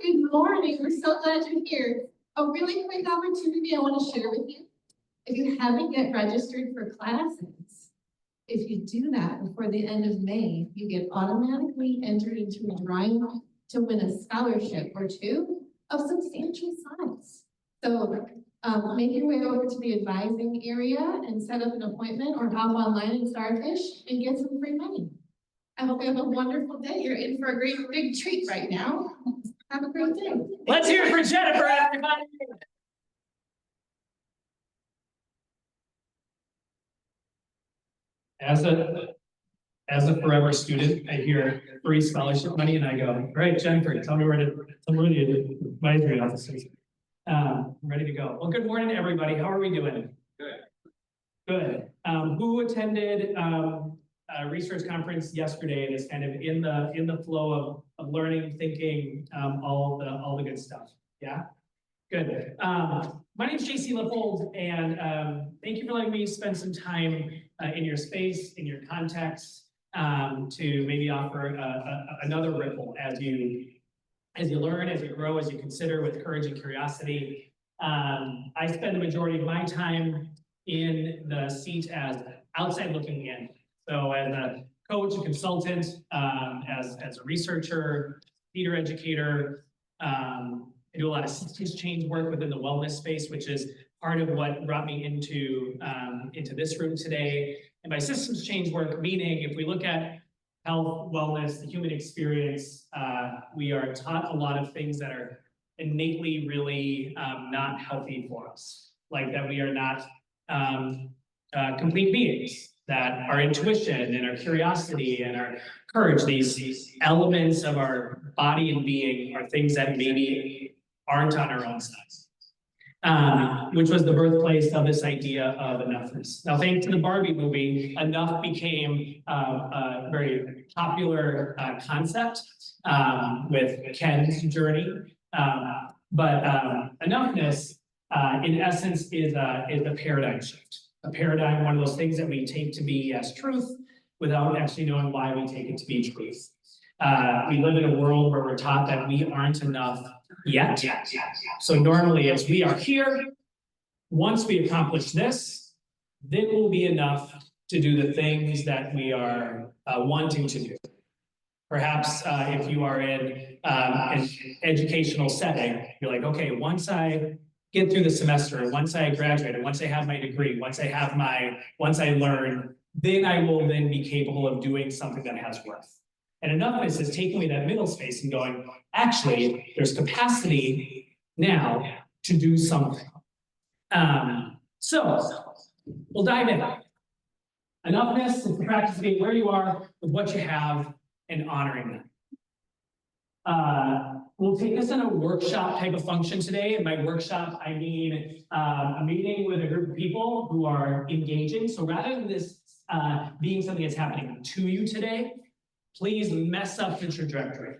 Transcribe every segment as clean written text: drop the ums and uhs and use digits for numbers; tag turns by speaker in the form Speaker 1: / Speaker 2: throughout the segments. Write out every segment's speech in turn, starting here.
Speaker 1: Good morning. We're so glad you're here. A really quick opportunity I want to share with you. If you haven't yet registered for classes, if you do that before the end of May, you get automatically entered into a drawing to win a scholarship or two of substantial size. So make your way over to the advising area and set up an appointment, or hop online and Starfish and get some free money. I hope you have a wonderful day. You're in for a great big treat right now. Have a great day.
Speaker 2: Let's hear it for Jennifer, everybody. As a forever student, I hear free scholarship money and I go, all right, Jennifer, tell me where the advisory office is. I'm ready to go. Well, good morning, everybody. How are we doing? Good. Good. Who attended a research conference yesterday and is kind of in the flow of learning, thinking, all the good stuff? Yeah? Good. My name is JC Lippold, and thank you for letting me spend some time in your space, in your context, to maybe offer another ripple as you learn, as you grow, as you consider with courage and curiosity. I spend the majority of my time in the seat as outside looking in. So as a coach, a consultant, as a researcher, leader educator, I do a lot of systems change work within the wellness space, which is part of what brought me into this room today. And by systems change work, meaning if we look at health, wellness, the human experience, we are taught a lot of things that are innately really not healthy for us. Like that we are not complete beings, that our intuition and our curiosity and our courage, these elements of our body and being are things that maybe aren't on our own side. Which was the birthplace of this idea of enoughness. Now, thanks to the Barbie movie, enough became a very popular concept with Ken's journey. But enoughness, in essence, is a paradigm shift. A paradigm, one of those things that we take to be as truth without actually knowing why we take it to be truth. We live in a world where we're taught that we aren't enough yet. So normally it's we are here. Once we accomplish this, then we'll be enough to do the things that we are wanting to do. Perhaps if you are in an educational setting, you're like, okay, once I get through the semester, once I graduate, once I have my degree, once I learn, then I will then be capable of doing something that has worth. And enoughness is taking me that middle space and going, actually, there's capacity now to do something. So we'll dive in. Enoughness is the practice of being where you are with what you have and honoring that. We'll take this in a workshop type of function today. In my workshop, I mean a meeting with a group of people who are engaging. So rather than this being something that's happening to you today, please mess up the trajectory.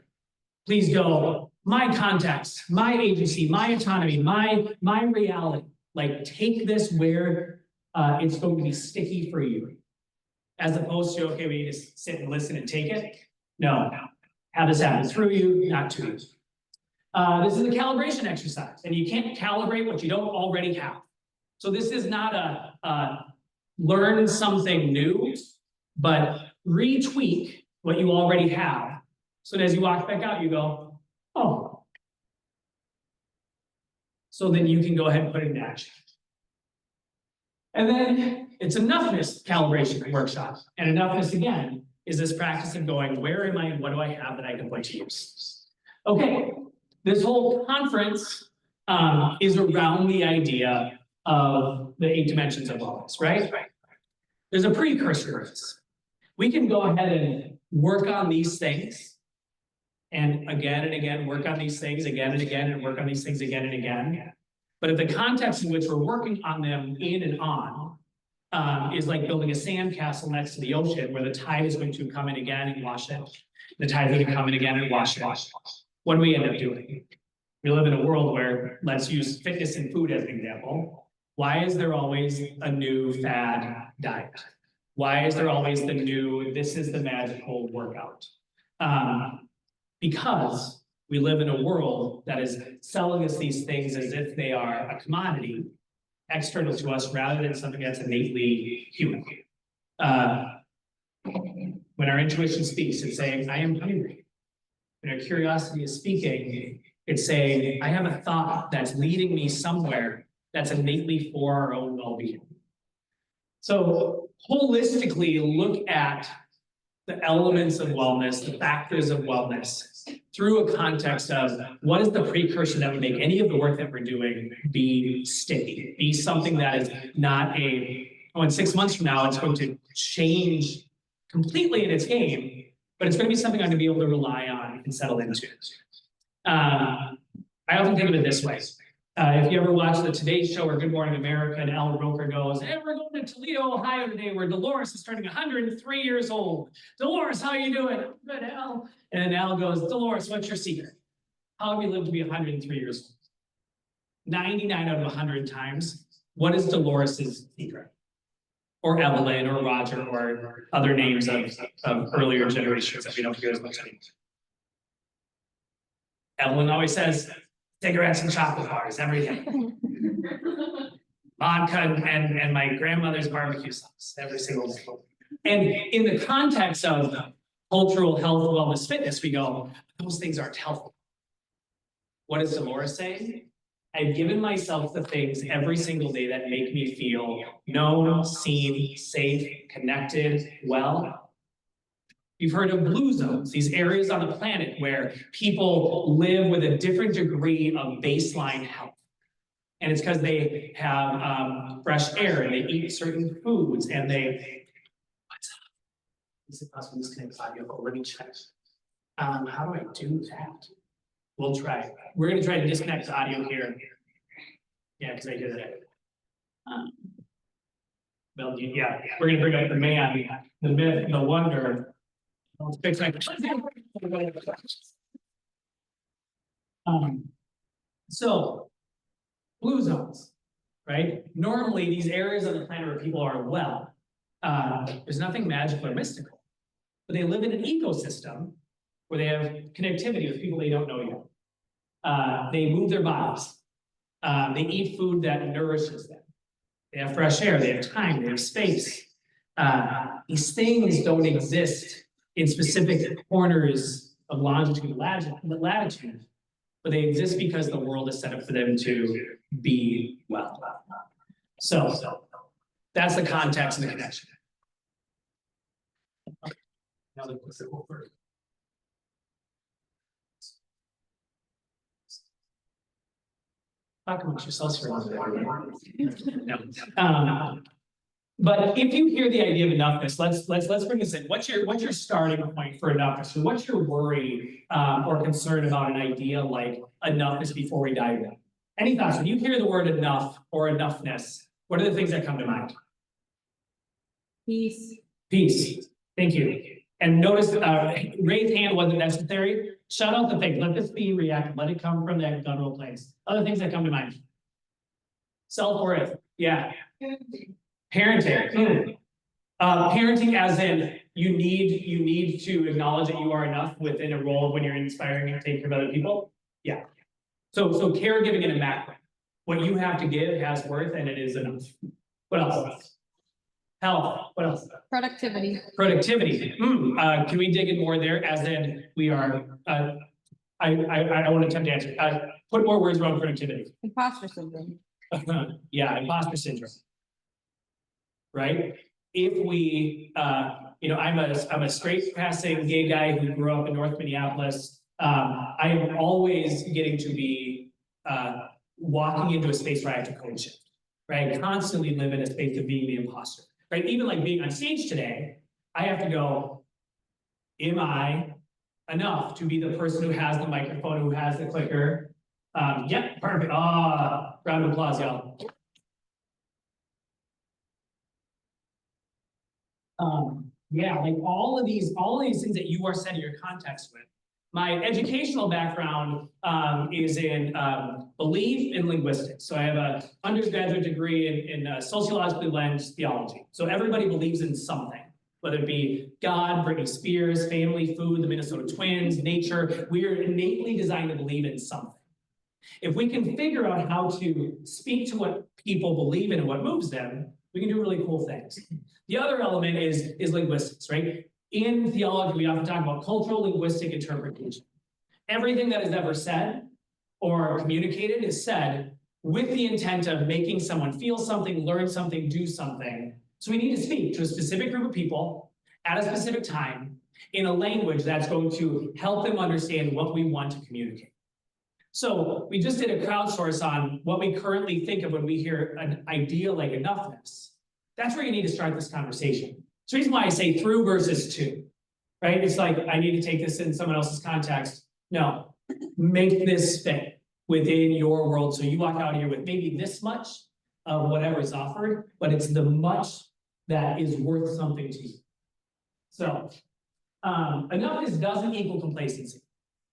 Speaker 2: Please go, my context, my agency, my autonomy, my reality. Like take this where it's going to be sticky for you. As opposed to, okay, we need to sit and listen and take it. No, have this happen through you, not to you. This is a calibration exercise, and you can't calibrate what you don't already have. So this is not a learn something new, but retweak what you already have. So that as you walk back out, you go, oh. So then you can go ahead and put it in action. And then it's enoughness calibration workshop. And enoughness, again, is this practice of going, where am I and what do I have that I can put to use? Okay, this whole conference is around the idea of the 8 dimensions of wellness, right? There's a precursor of this. We can go ahead and work on these things and again work on these things again and again and work on these things again and again. But if the context in which we're working on them in and on is like building a sandcastle next to the ocean where the tide is going to come in again and wash it. The tide is going to come in again and wash it. What do we end up doing? We live in a world where, let's use fitness and food as an example. Why is there always a new fad diet? Why is there always the new, this is the magical workout? Because We live in a world that is selling us these things as if they are a commodity external to us rather than something that's innately human. When our intuition speaks, it's saying, I am hungry. When our curiosity is speaking, it's saying, I have a thought that's leading me somewhere that's innately for our own well-being. So holistically, look at the elements of wellness, the factors of wellness, through a context of what is the precursor that would make any of the work that we're doing be sticky, be something that is not in 6 months from now, it's going to change completely in its game, but it's going to be something I'm going to be able to rely on and settle into. I often think of it this way. If you ever watch the Today Show or Good Morning America, and Al Roker goes, hey, we're going to Toledo, Ohio today, where Dolores is turning 103 years old. Dolores, how are you doing? Good, Al. And Al goes, Dolores, what's your secret? How have you lived to be 103 years old? 99 out of 100 times, what is Dolores's secret? Or Evelyn, or Roger, or other names of earlier generations that we don't hear as much anymore. Evelyn always says, cigarettes and chocolate bars every day. Vodka and my grandmother's barbecue sauce every single day. And in the context of cultural health, wellness, fitness, we go, those things aren't healthy. What is Dolores saying? I've given myself the things every single day that make me feel known, seen, safe, connected, well. You've heard of blue zones, these areas on the planet where people live with a different degree of baseline health. And it's because they have fresh air and they eat certain foods and they, what's up? Is it possible to disconnect audio? Oh, let me check. How do I do that? We'll try. We're going to try to disconnect the audio here. Yeah, because I hear that. Well, yeah, we're going to bring up the man, the myth, the wonder. Let's fix that. So, blue zones, right? Normally, these areas on the planet where people are well, there's nothing magical or mystical, but they live in an ecosystem where they have connectivity with people they don't know yet. They move their bodies. They eat food that nourishes them. They have fresh air. They have time. They have space. These things don't exist in specific corners of longitude and latitude, but they exist because the world is set up for them to be well. So that's the context and the connection. Now let's go further. Talk amongst yourselves for a minute. No. But if you hear the idea of enoughness, let's bring this in. What's your starting point for enoughness? Or what's your worry or concern about an idea like enoughness before we dive in? Any thoughts? When you hear the word enough or enoughness, what are the things that come to mind?
Speaker 3: Peace.
Speaker 2: Peace. Thank you. And notice, raised hand wasn't necessary. Shout out the thing. Let this be reactive. Let it come from that guttural place. Other things that come to mind. Self-worth. Yeah. Parenting. Parenting as in you need to acknowledge that you are enough within a role when you're inspiring and taking care of other people. Yeah. So caregiving in a macro. What you have to give has worth and it is enough. What else? Health. What else?
Speaker 3: Productivity.
Speaker 2: Productivity. Can we dig in more there? As in we are. I want to attempt to answer. Put more words around productivity.
Speaker 3: Imposter syndrome.
Speaker 2: Yeah, imposter syndrome. Right? If we, I'm a straight passing gay guy who grew up in North Minneapolis. I am always getting to be walking into a space where I have to code shift. Right? I constantly live in a space of being the imposter. Right? Even like being on stage today, I have to go, am I enough to be the person who has the microphone, who has the clicker? Yep, perfect. Round of applause, y'all. Yeah, like all of these things that you are setting your context with. My educational background is in belief in linguistics. So I have an undergraduate degree in sociologically lensed theology. So everybody believes in something. whether it be God, Britney Spears, family, food, the Minnesota Twins, nature. We are innately designed to believe in something. If we can figure out how to speak to what people believe in and what moves them, we can do really cool things. The other element is linguistics, right? In theology, we often talk about cultural linguistic interpretation. Everything that is ever said or communicated is said with the intent of making someone feel something, learn something, do something. So we need to speak to a specific group of people at a specific time in a language that's going to help them understand what we want to communicate. So we just did a crowdsource on what we currently think of when we hear an idea like enoughness. That's where you need to start this conversation. It's the reason why I say through versus to, right? It's like, I need to take this in someone else's context. No, make this fit within your world. So you walk out here with maybe this much of whatever is offered, but it's the much that is worth something to you. So enoughness doesn't equal complacency.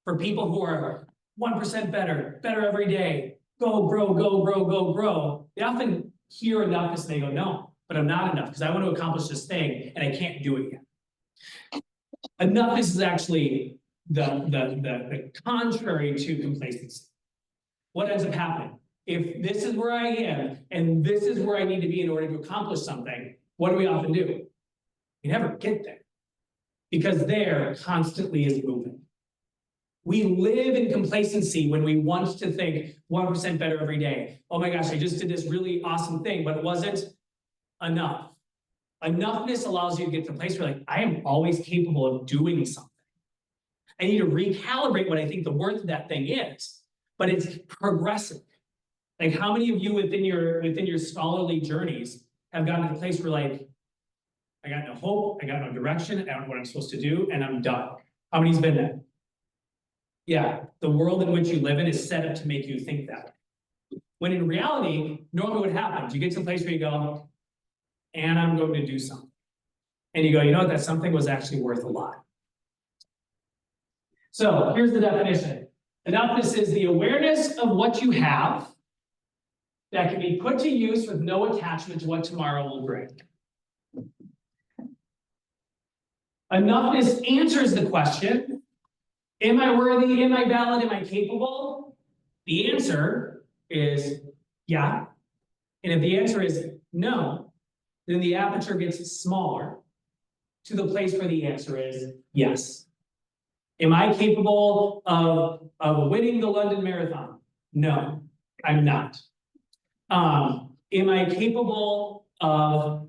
Speaker 2: For people who are 1% better every day, go, grow, go, grow, go, grow. They often hear enoughness and they go, no, but I'm not enough because I want to accomplish this thing and I can't do it yet. Enoughness is actually the contrary to complacency. What ends up happening? If this is where I am and this is where I need to be in order to accomplish something, what do we often do? We never get there because there constantly is moving. We live in complacency when we want to think 1% better every day. Oh my gosh, I just did this really awesome thing, but it wasn't enough. Enoughness allows you to get to the place where like, I am always capable of doing something. I need to recalibrate what I think the worth of that thing is, but it's progressive. Like how many of you within your scholarly journeys have gotten to the place where like, I got no hope, I got no direction, I don't know what I'm supposed to do, and I'm done. How many's been there? Yeah, the world in which you live in is set up to make you think that way. When in reality, normally what happens, you get to a place where you go, and I'm going to do something. And you go, you know what, that something was actually worth a lot. So here's the definition. Enoughness is the awareness of what you have that can be put to use with no attachment to what tomorrow will bring. Enoughness answers the question, am I worthy, am I valid, am I capable? The answer is yeah. And if the answer is no, then the aperture gets smaller to the place where the answer is yes. Am I capable of winning the London Marathon? No, I'm not. Am I capable of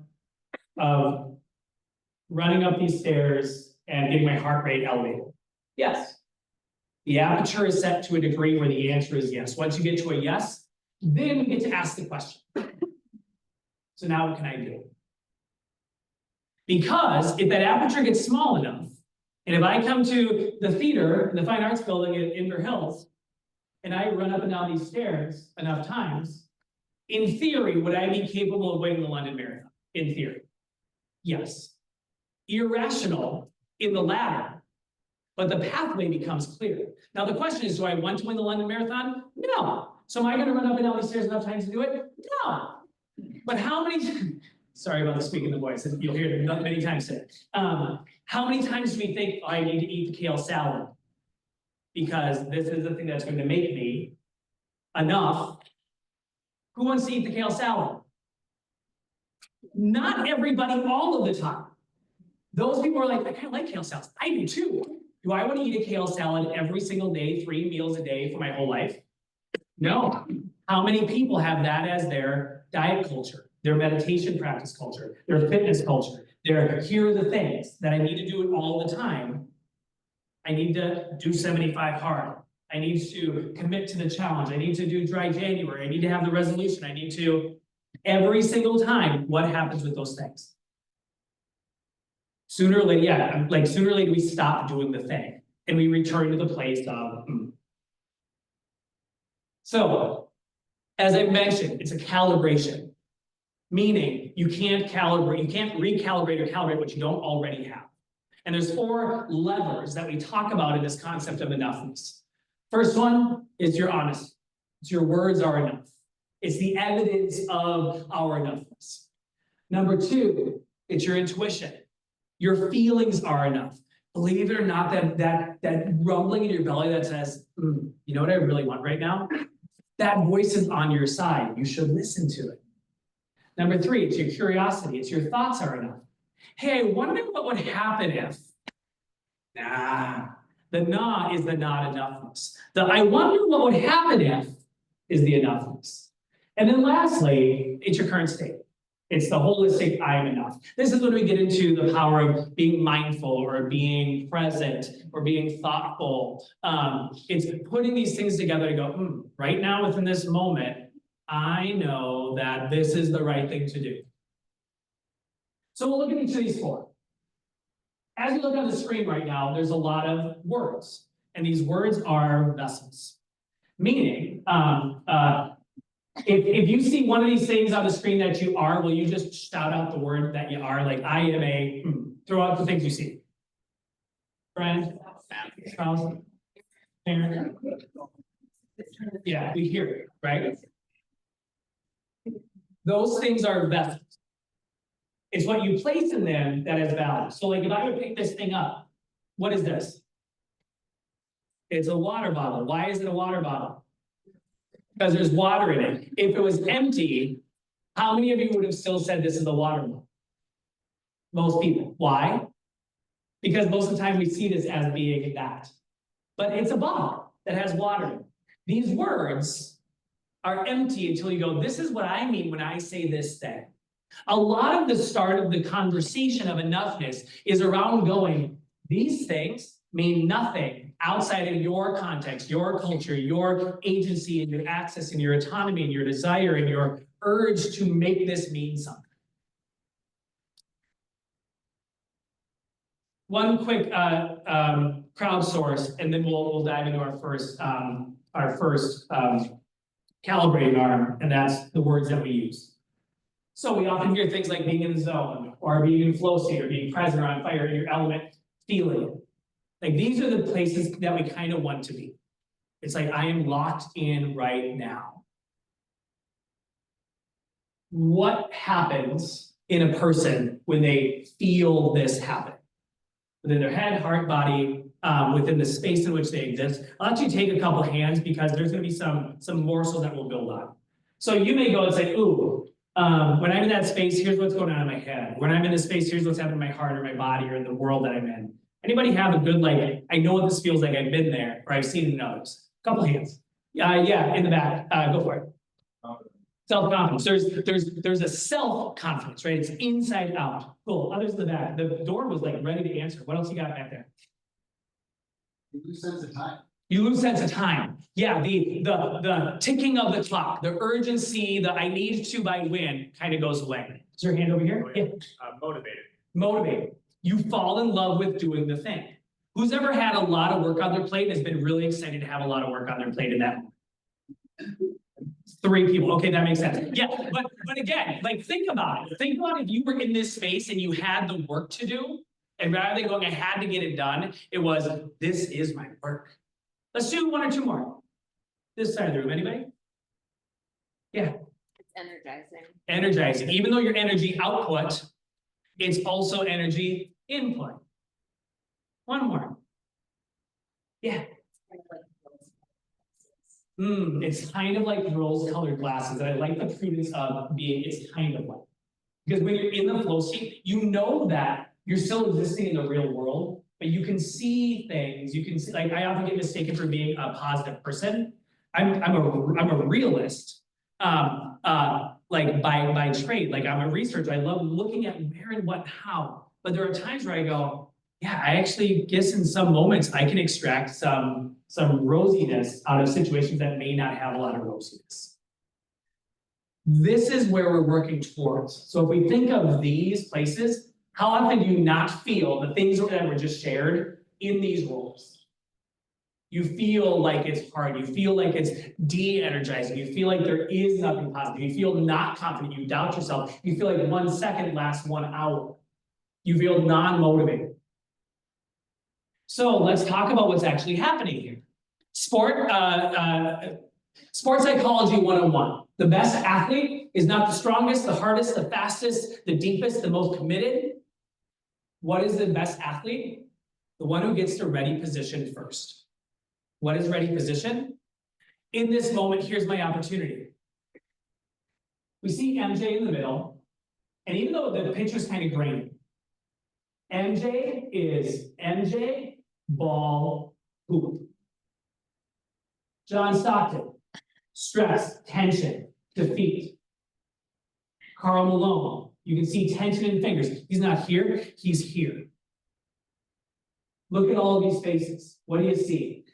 Speaker 2: running up these stairs and getting my heart rate elevated? Yes. The aperture is set to a degree where the answer is yes. Once you get to a yes, then we get to ask the question. So now what can I do? Because if that aperture gets small enough, and if I come to the theater, the Fine Arts Building in Inver Hills, and I run up and down these stairs enough times, in theory, would I be capable of winning the London Marathon? In theory, yes. Irrational in the latter, but the pathway becomes clear. Now the question is, do I want to win the London Marathon? No. So am I going to run up and down these stairs enough times to do it? No. But how many, sorry about the speaking the voice, you'll hear it many times today. How many times do we think, oh, I need to eat the kale salad because this is the thing that's going to make me enough? Who wants to eat the kale salad? Not everybody all of the time. Those people are like, I kind of like kale salads. I do too. Do I want to eat a kale salad every single day, 3 meals a day for my whole life? No. How many people have that as their diet culture, their meditation practice culture, their fitness culture? Here are the things that I need to do it all the time. I need to do 75 hard. I need to commit to the challenge. I need to do dry January. I need to have the resolution. I need to, every single time, what happens with those things? Sooner or later, yeah, like sooner or later we stop doing the thing and we return to the place of. So, as I mentioned, it's a calibration, meaning you can't recalibrate or calibrate what you don't already have. And there's 4 levers that we talk about in this concept of enoughness. First one is your honesty. It's your words are enough. It's the evidence of our enoughness. Number 2, it's your intuition. Your feelings are enough. Believe it or not, that rumbling in your belly that says, you know what I really want right now? That voice is on your side. You should listen to it. Number 3, it's your curiosity. It's your thoughts are enough. Hey, I wonder what would happen if. Nah. The nah is the not enoughness. The I wonder what would happen if is the enoughness. And then lastly, it's your current state. It's the holistic I am enough. This is when we get into the power of being mindful or being present or being thoughtful. It's putting these things together to go, right now within this moment, I know that this is the right thing to do. So we'll look at each of these 4. As you look on the screen right now, there's a lot of words, and these words are vessels. Meaning, if you see one of these things on the screen that you are, will you just shout out the word that you are? Like, I am a, throw out the things you see. Friend, spouse, parent. Yeah, we hear it, right? Those things are vessels. It's what you place in them that has value. So like if I would pick this thing up, what is this? It's a water bottle. Why is it a water bottle? Because there's water in it. If it was empty, how many of you would have still said this is a water bottle? Most people. Why? Because most of the time we see this as being that. But it's a bottle that has water in it. These words are empty until you go, this is what I mean when I say this thing. A lot of the start of the conversation of enoughness is around going, these things mean nothing outside of your context, your culture, your agency and your access and your autonomy and your desire and your urge to make this mean something. One quick crowdsource, and then we'll dive into our first calibrating arm, and that's the words that we use. So we often hear things like being in the zone, or being in flow state, or being present or on fire in your element, feeling it. Like these are the places that we kind of want to be. It's like I am locked in right now. What happens in a person when they feel this happen? Within their head, heart, body, within the space in which they exist. I'll let you take a couple hands because there's going to be some morsels that we'll build on. So you may go and say, ooh, when I'm in that space, here's what's going on in my head. When I'm in this space, here's what's happening in my heart or my body or in the world that I'm in. Anybody have a good, like, I know what this feels like, I've been there, or I've seen it in others? Couple hands. Yeah, in the back. Go for it. Self-confidence. There's a self-confidence, right? It's inside out. Cool. Others in the back. The door was like ready to answer. What else you got back there?
Speaker 3: You lose sense of time.
Speaker 2: You lose sense of time. Yeah, the ticking of the clock, the urgency, the I need to by when kind of goes away. Is your hand over here?
Speaker 3: Oh, yeah. Motivated.
Speaker 2: Motivated. You fall in love with doing the thing. Who's ever had a lot of work on their plate and has been really excited to have a lot of work on their plate in that moment? 3 people. Okay, that makes sense. Yeah, but again, like think about it. Think about if you were in this space and you had the work to do, and rather than going, I had to get it done, it was, this is my work. Let's do 1 or 2 more. This side of the room, anybody? Yeah.
Speaker 4: It's energizing.
Speaker 2: Energizing. Even though your energy output, it's also energy input. 1 more. Yeah. It's kind of like rose-colored glasses, and I like the prudence of being, it's kind of like. Because when you're in the flow state, you know that you're still existing in the real world, but you can see things, you can see, like I often get mistaken for being a positive person. I'm a realist, like by trade, like I'm a researcher. I love looking at where and what, how. But there are times where I go, yeah, I actually guess in some moments I can extract some rosiness out of situations that may not have a lot of rosiness. This is where we're working towards. So if we think of these places, how often do you not feel the things that were just shared in these roles? You feel like it's hard. You feel like it's de-energizing. You feel like there is nothing positive. You feel not confident. You doubt yourself. You feel like 1 second lasts 1 hour. You feel non-motivated. So let's talk about what's actually happening here. Sports psychology 101. The best athlete is not the strongest, the hardest, the fastest, the deepest, the most committed. What is the best athlete? The one who gets to ready position first. What is ready position? In this moment, here's my opportunity. We see MJ in the middle, and even though the picture's kind of grainy, MJ is MJ, ball, hoop. John Stockton, stress, tension, defeat. Karl Malone, you can see tension in fingers. He's not here, he's here. Look at all of these faces. What do you see?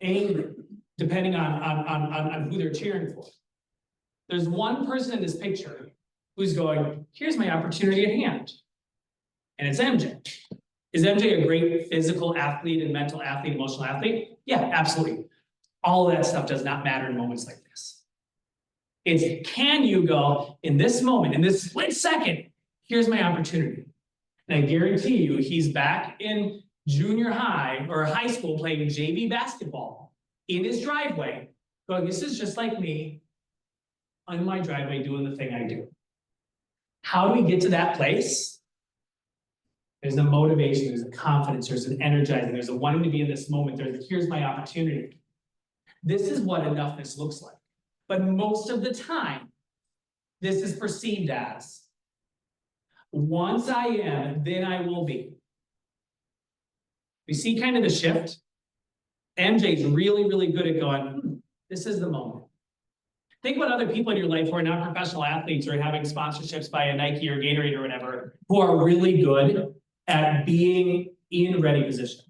Speaker 2: Anger, depending on who they're cheering for. There's one person in this picture who's going, here's my opportunity at hand. And it's MJ. Is MJ a great physical athlete and mental athlete, emotional athlete? Yeah, absolutely. All of that stuff does not matter in moments like this. It's, can you go, in this moment, in this split second, here's my opportunity. And I guarantee you, he's back in junior high or high school playing JV basketball in his driveway, going, this is just like me on my driveway doing the thing I do. How do we get to that place? There's a motivation, there's a confidence, there's an energizing, there's a wanting to be in this moment, there's here's my opportunity. This is what enoughness looks like. But most of the time, this is perceived as, once I am, then I will be. We see kind of the shift. MJ's really, really good at going, this is the moment. Think about other people in your life who are not professional athletes or having sponsorships by a Nike or Gatorade or whatever, who are really good at being in ready position.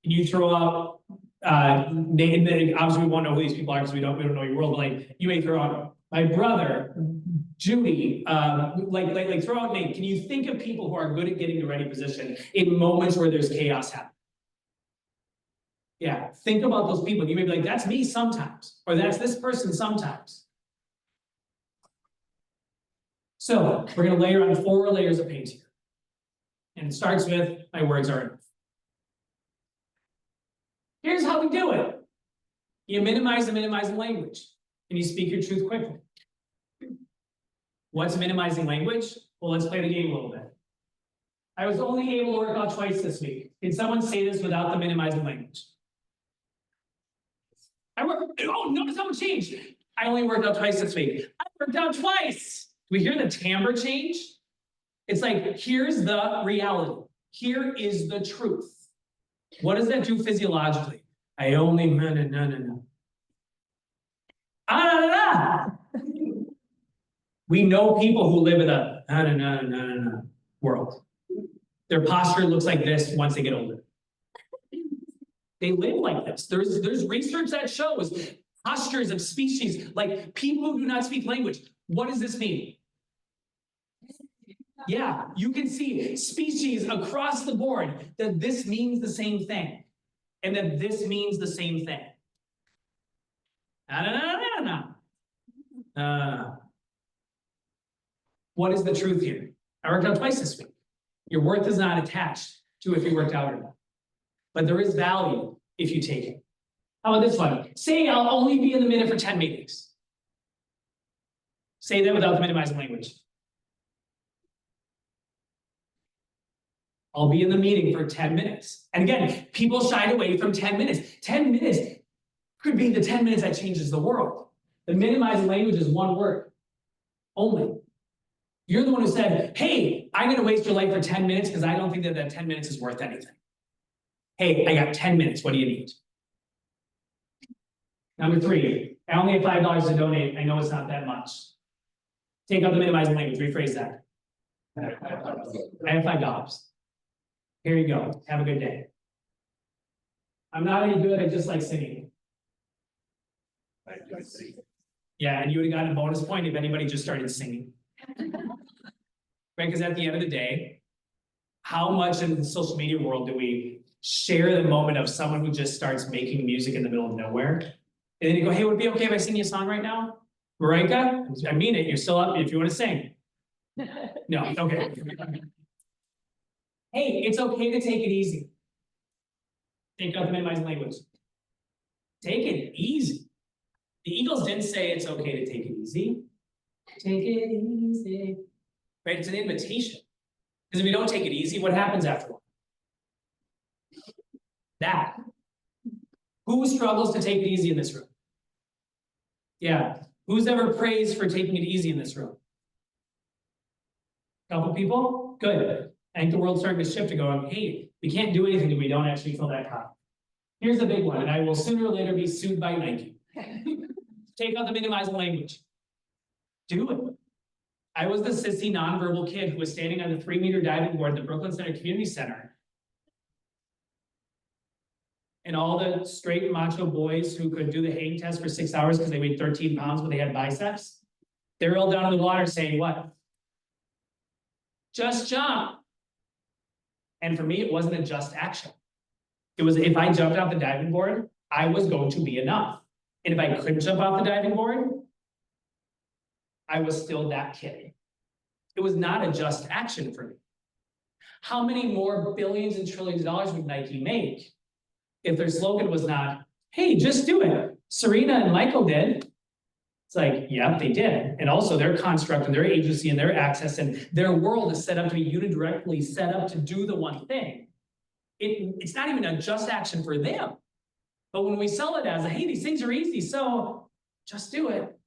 Speaker 2: Can you throw out, obviously we won't know who these people are because we don't know your world, but like you may throw out my brother, Judy, like throw out Nate. Can you think of people who are good at getting to ready position in moments where there's chaos happening? Yeah, think about those people. You may be like, that's me sometimes, or that's this person sometimes. So we're gonna layer on 4 layers of paint here. And it starts with, my words are enough. Here's how we do it. You minimize the minimizing language, and you speak your truth quickly. What's minimizing language? Well, let's play the game a little bit. I was only able to work out twice this week. Can someone say this without the minimizing language? Oh, notice how it changed. I only worked out twice this week. I worked out twice. Do we hear the timbre change? It's like, here's the reality. Here is the truth. What does that do physiologically? I only, no. We know people who live in a no world. Their posture looks like this once they get older. They live like this. There's research that shows postures of species, like people who do not speak language. What does this mean? Yeah, you can see species across the board that this means the same thing. And that this means the same thing. What is the truth here? I worked out twice this week. Your worth is not attached to if you worked out or not. But there is value if you take it. How about this one? Say I'll only be in the minute for 10 meetings. Say that without the minimizing language. I'll be in the meeting for 10 minutes. And again, people shied away from 10 minutes. 10 minutes could be the 10 minutes that changes the world. The minimizing language is one word only. You're the one who said, hey, I'm going to waste your life for 10 minutes because I don't think that 10 minutes is worth anything. Hey, I got 10 minutes. What do you need? Number 3, I only have $5 to donate. I know it's not that much. Take out the minimizing language. Rephrase that. I have $5. Here you go. Have a good day. I'm not any good. I just like singing. Yeah, and you would have gotten a bonus point if anybody just started singing. Right? Because at the end of the day, how much in the social media world do we share the moment of someone who just starts making music in the middle of nowhere? And then you go, hey, would it be okay if I sing you a song right now? Marika? I mean it. You're still up if you want to sing. No, okay. Hey, it's okay to take it easy. Take out the minimizing language. Take it easy. The Eagles didn't say it's okay to take it easy. Take it easy. Right? It's an invitation. Because if we don't take it easy, what happens afterward? That. Who struggles to take it easy in this room? Yeah. Who's ever praised for taking it easy in this room? Couple people? Good. I think the world's starting to shift to going, hey, we can't do anything if we don't actually feel that proud. Here's the big one, and I will sooner or later be sued by Nike. Take out the minimizing language. Do it. I was the sissy nonverbal kid who was standing on the 3-meter diving board at the Brooklyn Center Community Center. And all the straight macho boys who could do the hang test for 6 hours because they weighed 13 pounds but they had biceps, they were all down in the water saying what? Just jump. And for me, it wasn't a just action. It was if I jumped off the diving board, I was going to be enough. And if I couldn't jump off the diving board, I was still that kid. It was not a just action for me. How many more billions and trillions of dollars would Nike make if their slogan was not, hey, just do it? Serena and Michael did. It's like, yeah, they did. And also their construct and their agency and their access and their world is set up to be unidirectly set up to do the one thing. It's not even a just action for them. But when we sell it as, hey, these things are easy, so just do it.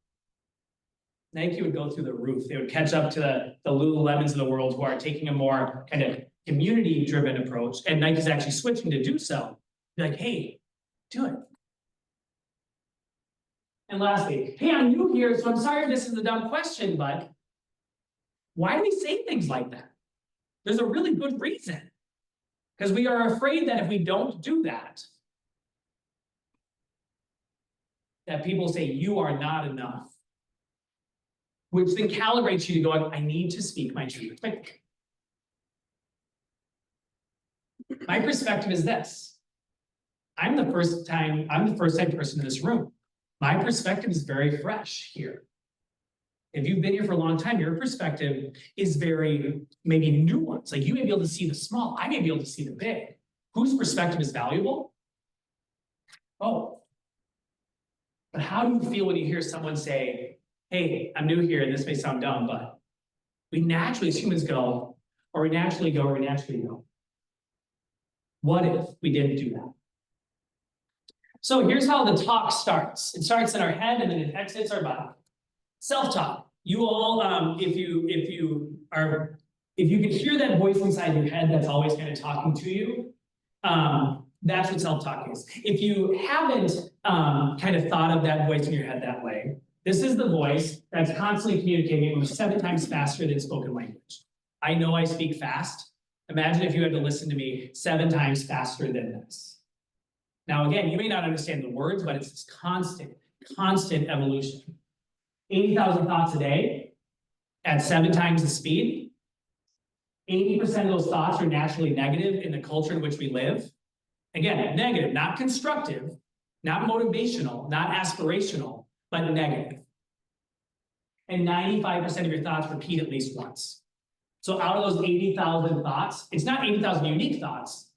Speaker 2: Nike would go through the roof. They would catch up to the lululemons of the world who are taking a more kind of community-driven approach. And Nike's actually switching to do so. Be like, hey, do it. And lastly, hey, I'm new here, so I'm sorry if this is a dumb question, but why do we say things like that? There's a really good reason. Because we are afraid that if we don't do that, that people say you are not enough. Which then calibrates you to go, I need to speak my truth. My perspective is this. I'm the first time person in this room. My perspective is very fresh here. If you've been here for a long time, your perspective is very maybe nuanced. Like you may be able to see the small, I may be able to see the big. Whose perspective is valuable? Oh. But how do you feel when you hear someone say, hey, I'm new here, and this may sound dumb, but we naturally as humans go, or we naturally go, or we naturally go. What if we didn't do that? So here's how the talk starts. It starts in our head and then it exits our body. Self-talk. You all, if you can hear that voice inside your head that's always kind of talking to you, that's what self-talk is. If you haven't kind of thought of that voice in your head that way, this is the voice that's constantly communicating with 7 times faster than spoken language. I know I speak fast. Imagine if you had to listen to me 7 times faster than this. Now, again, you may not understand the words, but it's this constant evolution. 80,000 thoughts a day at 7 times the speed. 80% of those thoughts are naturally negative in the culture in which we live. Again, negative, not constructive, not motivational, not aspirational, but negative. And 95% of your thoughts repeat at least once. So out of those 80,000 thoughts, it's not 80,000 unique thoughts,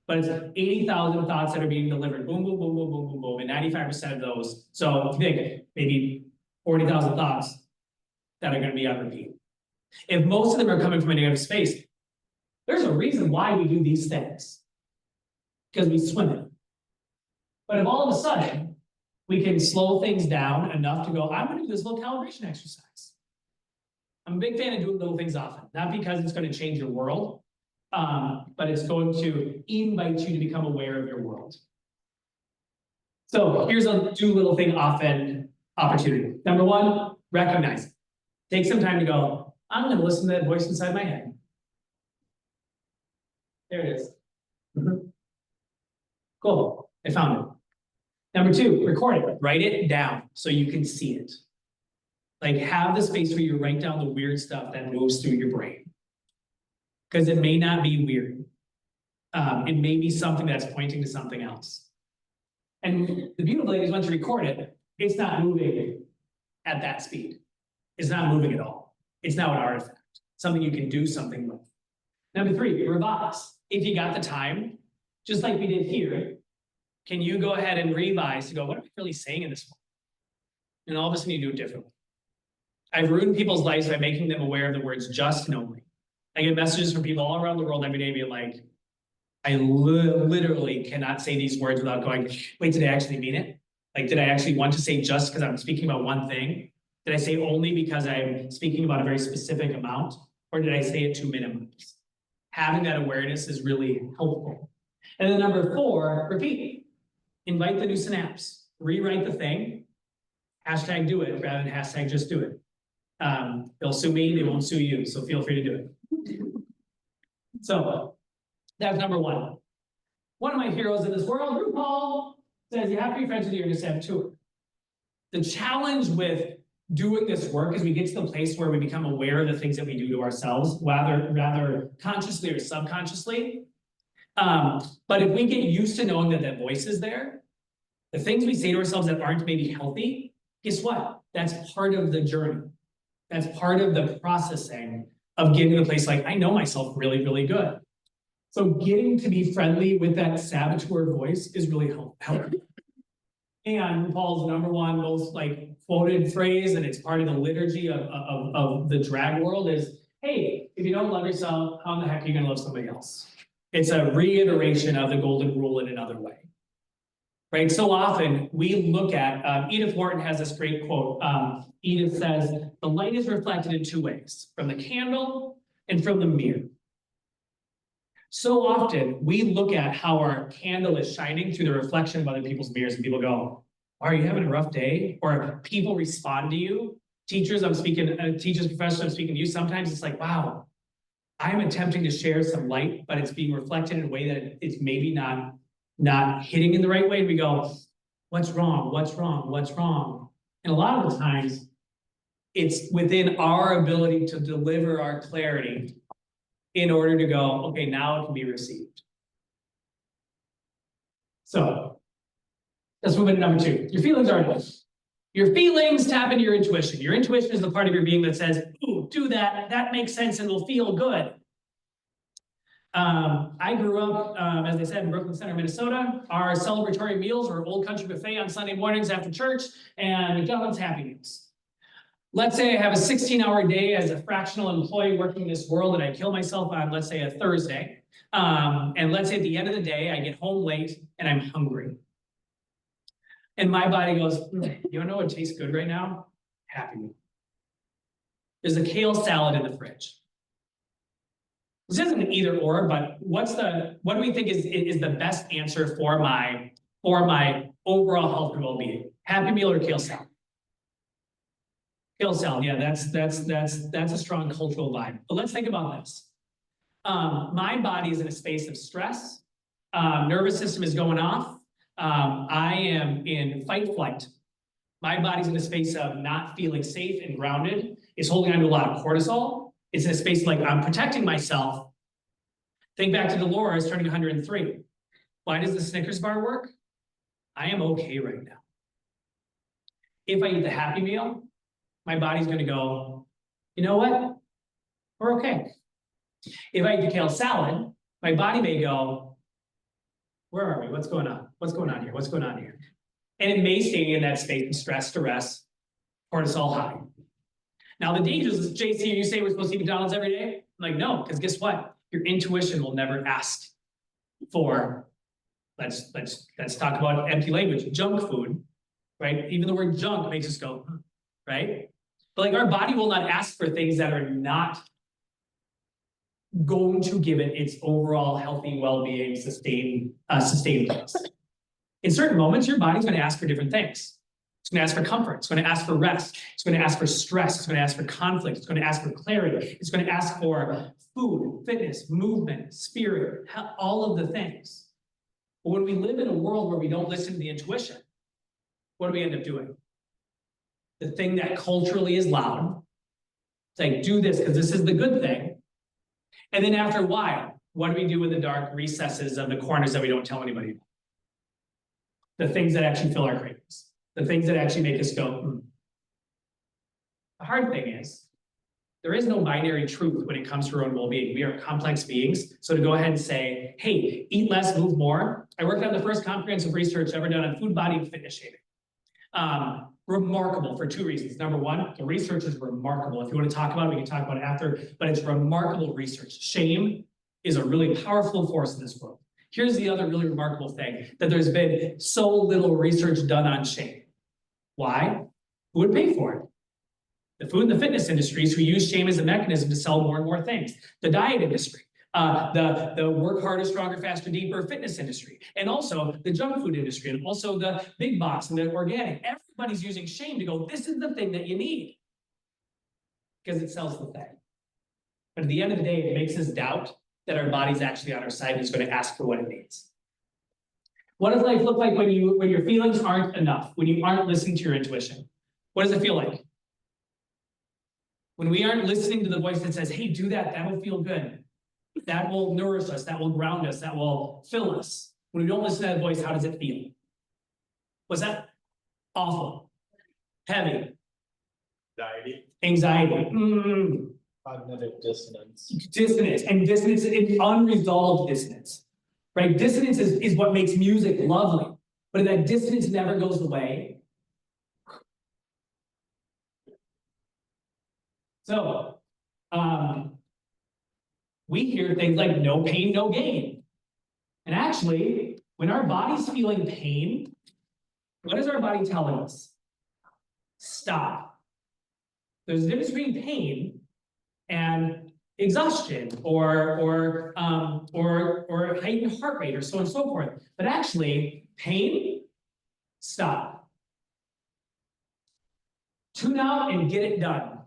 Speaker 2: but it's 80,000 thoughts that are being delivered. Boom, boom, boom, boom, boom, boom, boom. And 95% of those, so think maybe 40,000 thoughts that are going to be on repeat. If most of them are coming from a negative space, there's a reason why we do these things. Because we swim in. But if all of a sudden, we can slow things down enough to go, I'm going to do this little calibration exercise. I'm a big fan of doing little things often, not because it's going to change your world, but it's going to invite you to become aware of your world. So here's a do little thing often opportunity. Number 1, recognize it. Take some time to go, I'm going to listen to that voice inside my head. There it is. Cool, I found it. Number 2, record it, write it down so you can see it. Like have the space where you write down the weird stuff that moves through your brain. Because it may not be weird. It may be something that's pointing to something else. And the beautiful thing is once you record it, it's not moving at that speed. It's not moving at all. It's now an artifact, something you can do something with. Number 3, revise. If you got the time, just like we did here, can you go ahead and revise to go, what am I really saying in this one? And all of a sudden you do it differently. I've ruined people's lives by making them aware of the words just and only. I get messages from people all around the world every day being like, I literally cannot say these words without going, wait, did I actually mean it? Like, did I actually want to say just because I'm speaking about one thing? Did I say only because I'm speaking about a very specific amount? Or did I say it to minimize? Having that awareness is really helpful. And then number 4, repeat. Invite the new synapse. Rewrite the thing. Hashtag do it rather than hashtag just do it. They'll sue me, they won't sue you, so feel free to do it. So that's number 1. One of my heroes in this world, RuPaul, says you have to be friends with your new saboteur. The challenge with doing this work is we get to the place where we become aware of the things that we do to ourselves, rather consciously or subconsciously. But if we get used to knowing that that voice is there, the things we say to ourselves that aren't maybe healthy, guess what? That's part of the journey. That's part of the processing of getting to the place like, I know myself really, really good. So getting to be friendly with that saboteur voice is really helpful. And RuPaul's number 1 most quoted phrase, and it's part of the liturgy of the drag world is, hey, if you don't love yourself, how in the heck are you gonna love somebody else? It's a reiteration of the golden rule in another way. Right, so often we look at, Edith Wharton has this great quote. Edith says, the light is reflected in 2 ways, from the candle and from the mirror. So often we look at how our candle is shining through the reflection of other people's mirrors, and people go, are you having a rough day? Or people respond to you. Teachers, professors, I'm speaking to you. Sometimes it's like, wow, I'm attempting to share some light, but it's being reflected in a way that it's maybe not hitting in the right way. And we go, what's wrong? What's wrong? What's wrong? And a lot of the times it's within our ability to deliver our clarity in order to go, okay, now it can be received. So let's move into number 2. Your feelings are this. Your feelings tap into your intuition. Your intuition is the part of your being that says, ooh, do that. That makes sense and will feel good. I grew up, as I said, in Brooklyn Center, Minnesota. Our celebratory meals were Old Country Buffet on Sunday mornings after church and McDonald's Happy Meals. Let's say I have a 16-hour day as a fractional employee working in this world and I kill myself on, let's say, a Thursday. And let's say at the end of the day, I get home late and I'm hungry. And my body goes, you wanna know what tastes good right now? Happy Meal. There's a kale salad in the fridge. This isn't an either or, but what do we think is the best answer for my overall health and well-being? Happy Meal or kale salad? Kale salad, yeah, that's a strong cultural vibe. But let's think about this. My body is in a space of stress. Nervous system is going off. I am in fight flight. My body's in a space of not feeling safe and grounded. It's holding on to a lot of cortisol. It's in a space like I'm protecting myself. Think back to Dolores turning 103. Why does the Snickers bar work? I am okay right now. If I eat the Happy Meal, my body's gonna go, you know what? We're okay. If I eat the kale salad, my body may go, where are we? What's going on? What's going on here? What's going on here? And it may stay in that space of stress, duress, cortisol high. Now the dangers is, JC, you say we're supposed to eat McDonald's every day? I'm like, no, because guess what? Your intuition will never ask for, let's talk about empty language, junk food, right? Even the word junk makes us go, right? But like our body will not ask for things that are not going to give it its overall healthy, well-being, sustained place. In certain moments, your body's going to ask for different things. It's going to ask for comfort. It's going to ask for rest. It's going to ask for stress. It's going to ask for conflict. It's going to ask for clarity. It's going to ask for food, fitness, movement, spirit, all of the things. But when we live in a world where we don't listen to the intuition, what do we end up doing? The thing that culturally is loud, it's like, do this because this is the good thing. And then after a while, what do we do in the dark recesses of the corners that we don't tell anybody about? The things that actually fill our cravings. The things that actually make us go, The hard thing is, there is no binary truth when it comes to our own well-being. We are complex beings. So to go ahead and say, hey, eat less, move more. I worked on the first comprehensive research ever done on food, body, and fitness shaming. Remarkable for two reasons. Number one, the research is remarkable. If you want to talk about it, we can talk about it after, but it's remarkable research. Shame is a really powerful force in this world. Here's the other really remarkable thing, that there's been so little research done on shame. Why? Who would pay for it? The food and the fitness industries who use shame as a mechanism to sell more and more things. The diet industry, the work harder, stronger, faster, deeper fitness industry, and also the junk food industry, and also the big box and the organic. Everybody's using shame to go, this is the thing that you need. Because it sells the thing. But at the end of the day, it makes us doubt that our body's actually on our side and is going to ask for what it needs. What does life look like when your feelings aren't enough, when you aren't listening to your intuition? What does it feel like? When we aren't listening to the voice that says, hey, do that, that will feel good. That will nourish us, that will ground us, that will fill us. When we don't listen to that voice, how does it feel? What's that? Awful. Heavy. Anxiety.
Speaker 4: Cognitive dissonance.
Speaker 2: Dissonance, and dissonance is unresolved dissonance, right? Dissonance is what makes music lovely, but if that dissonance never goes away. So, we hear things like no pain, no gain. And actually, when our body's feeling pain, what is our body telling us? Stop. There's a difference between pain and exhaustion or heightened heart rate or so on and so forth. But actually, pain, stop. Tune out and get it done.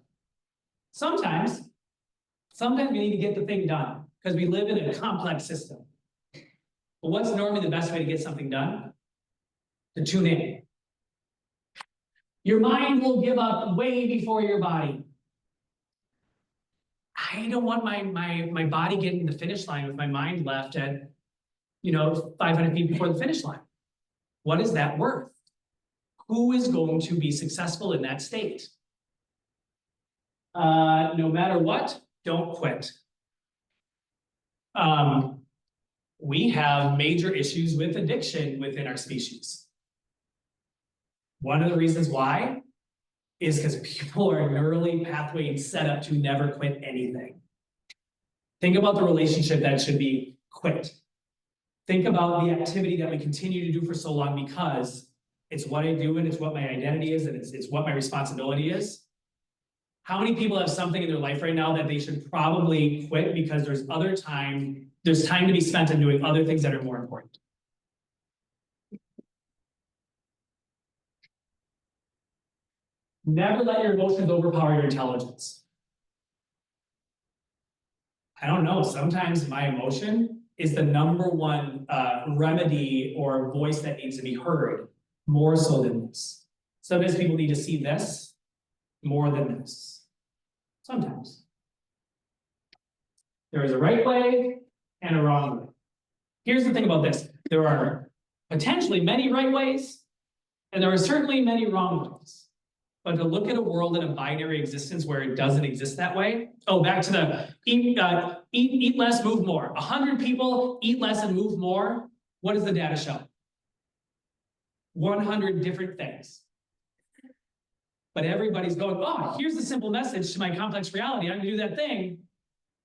Speaker 2: Sometimes we need to get the thing done because we live in a complex system. But what's normally the best way to get something done? To tune in. Your mind will give up way before your body. I don't want my body getting to the finish line with my mind left at, 500 feet before the finish line. What is that worth? Who is going to be successful in that state? No matter what, don't quit. We have major issues with addiction within our species. One of the reasons why is because people are neurally pathway set up to never quit anything. Think about the relationship that should be quit. Think about the activity that we continue to do for so long because it's what I do and it's what my identity is and it's what my responsibility is. How many people have something in their life right now that they should probably quit because there's time to be spent on doing other things that are more important? Never let your emotions overpower your intelligence. I don't know, sometimes my emotion is the number one remedy or voice that needs to be heard, more so than this. Sometimes people need to see this more than this. Sometimes. There is a right way and a wrong way. Here's the thing about this. There are potentially many right ways, and there are certainly many wrong ways. But to look at a world in a binary existence where it doesn't exist that way. Oh, back to the eat less, move more. 100 people eat less and move more. What does the data show? 100 different things. But everybody's going, oh, here's the simple message to my complex reality. I'm gonna do that thing.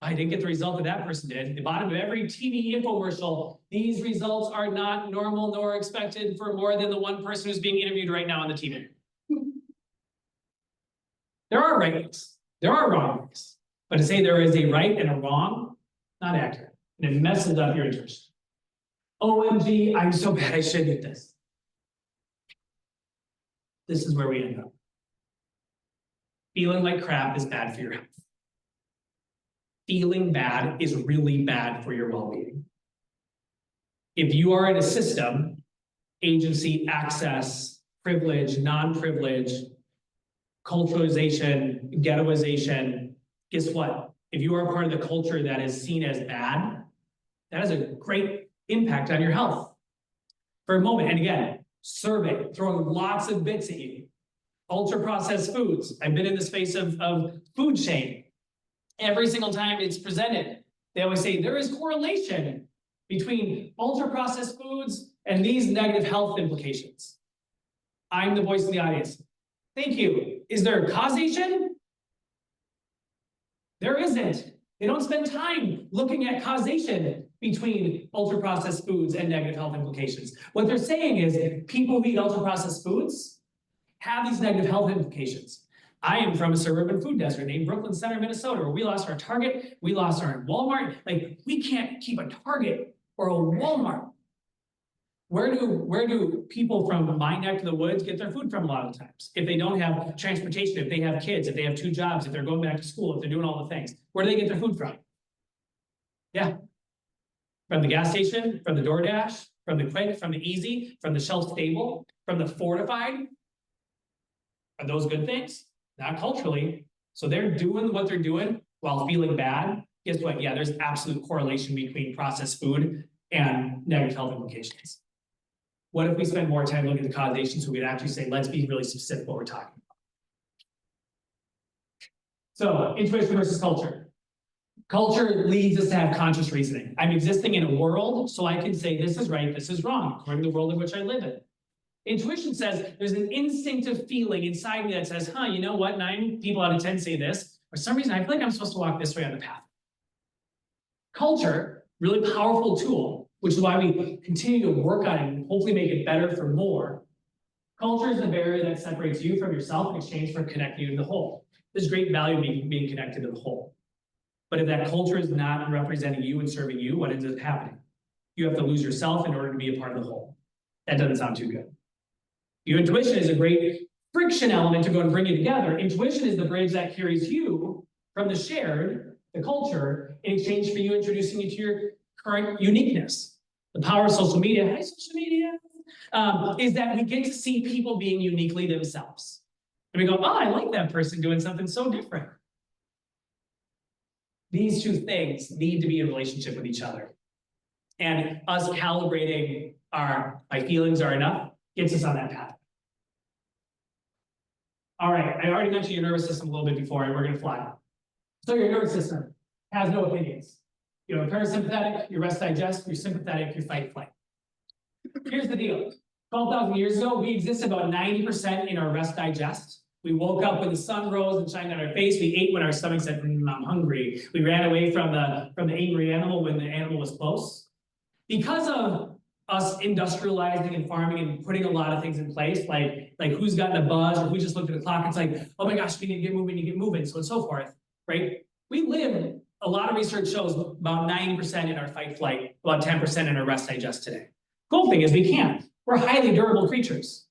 Speaker 2: I didn't get the result that that person did. At the bottom of every TV infomercial, these results are not normal nor expected for more than the one person who's being interviewed right now on the TV. There are right ways. There are wrong ways. But to say there is a right and a wrong, not accurate. And it messes up your intuition. OMG, I'm so bad, I should eat this. This is where we end up. Feeling like crap is bad for your health. Feeling bad is really bad for your well-being. If you are in a system, agency, access, privilege, non-privilege, culturalization, ghettoization, guess what? If you are a part of the culture that is seen as bad, that has a great impact on your health. For a moment, and again, survey, throwing lots of bits at you. Ultra-processed foods. I've been in the space of food shame. Every single time it's presented, they always say there is correlation between ultra-processed foods and these negative health implications. I'm the voice of the audience. Thank you. Is there causation? There isn't. They don't spend time looking at causation between ultra-processed foods and negative health implications. What they're saying is people who eat ultra-processed foods have these negative health implications. I am from a suburban food desert named Brooklyn Center, Minnesota, where we lost our Target, we lost our Walmart. Like, we can't keep a Target or a Walmart. Where do people from my neck of the woods get their food from a lot of times? If they don't have transportation, if they have kids, if they have 2 jobs, if they're going back to school, if they're doing all the things, where do they get their food from? Yeah. From the gas station, from the DoorDash, from the Quick, from the Easy, from the Shelf Stable, from the Fortified. Are those good things? Not culturally. So they're doing what they're doing while feeling bad. Guess what? Yeah, there's absolute correlation between processed food and negative health implications. What if we spend more time looking at the causation so we could actually say, let's be really specific what we're talking about. So, intuition versus culture. Culture leads us to have conscious reasoning. I'm existing in a world, so I can say this is right, this is wrong, according to the world in which I live in. Intuition says there's an instinctive feeling inside me that says, you know what, 9 people out of 10 say this. For some reason, I feel like I'm supposed to walk this way on the path. Culture, really powerful tool, which is why we continue to work on it and hopefully make it better for more. Culture is the barrier that separates you from yourself in exchange for connecting you to the whole. There's great value in being connected to the whole. But if that culture is not representing you and serving you, what ends up happening? You have to lose yourself in order to be a part of the whole. That doesn't sound too good. Your intuition is a great friction element to go and bring you together. Intuition is the bridge that carries you from the shared, the culture, in exchange for you introducing you to your current uniqueness. The power of social media, hi social media, is that we get to see people being uniquely themselves. And we go, I like that person doing something so different. These 2 things need to be in relationship with each other. And us calibrating my feelings are enough gets us on that path. All right, I already mentioned your nervous system a little bit before, and we're gonna fly. So your nervous system has no opinions. You have parasympathetic, your rest digest, your sympathetic, your fight flight. Here's the deal. 12,000 years ago, we existed about 90% in our rest digest. We woke up when the sun rose and shined on our face. We ate when our stomach said, I'm hungry. We ran away from the angry animal when the animal was close. Because of us industrializing and farming and putting a lot of things in place, like who's gotten a buzz or who just looked at the clock, it's like, oh my gosh, we need to get moving, so on and so forth, right? We live, a lot of research shows about 90% in our fight flight, about 10% in our rest digest today. Cool thing is we can't. We're highly durable creatures.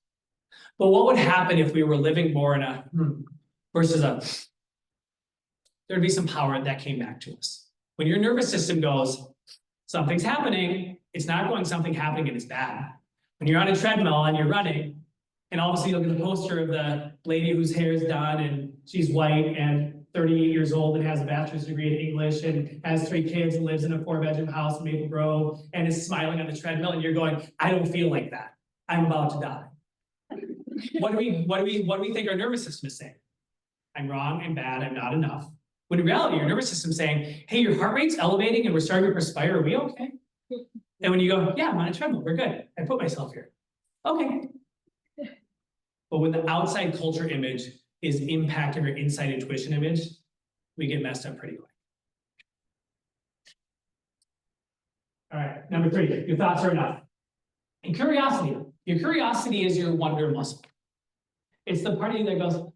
Speaker 2: But what would happen if we were living more in a versus a, there'd be some power that came back to us. When your nervous system goes, something's happening, it's not going something happening and it's bad. When you're on a treadmill and you're running, and obviously you look at the poster of the lady whose hair is done and she's white and 38 years old and has a bachelor's degree in English and has 3 kids and lives in a 4-bedroom house in Maple Grove and is smiling on the treadmill, and you're going, I don't feel like that. I'm about to die. What do we think our nervous system is saying? I'm wrong, I'm bad, I'm not enough. When in reality, your nervous system is saying, hey, your heart rate's elevating and we're starting to perspire, are we okay? And when you go, yeah, I'm on a treadmill, we're good. I put myself here. Okay. But when the outside culture image is impacting our inside intuition image, we get messed up pretty quick. All right, number 3, your thoughts are enough. And curiosity. Your curiosity is your wonder muscle. It's the part of you that goes,